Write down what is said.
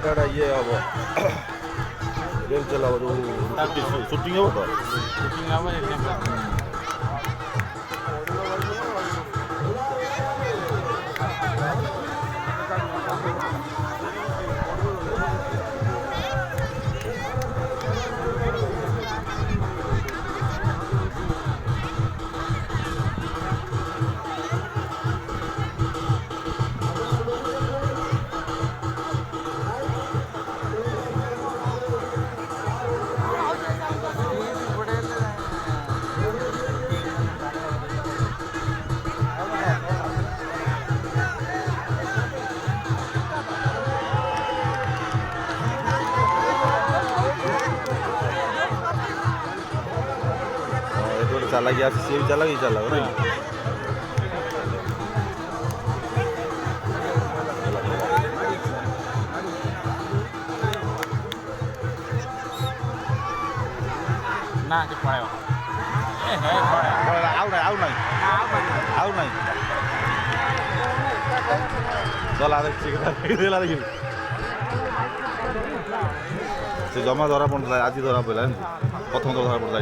ଏଇଟା ଇଏ ହବ ଗେମ୍ ଚାଲିବ ଯେଉଁ ସୁଟିଂ ହବ ତ ସୁଟିଂ ହବ ଚାଲାକି ଆସି ସିଏ ବି ଚାଲାକି ଚାଲାକ ନାଇଁ ନା କି ପଳେଇବ ଆଉ ନାହିଁ ଚଲା ଦେଖିଲା ଦେଖି ସେ ଜମା ଧରା ପଡ଼ୁଥିଲା ଆଜି ଧରା ପଡ଼ିଲା ପ୍ରଥମ ଧରା ପଡ଼ିଲା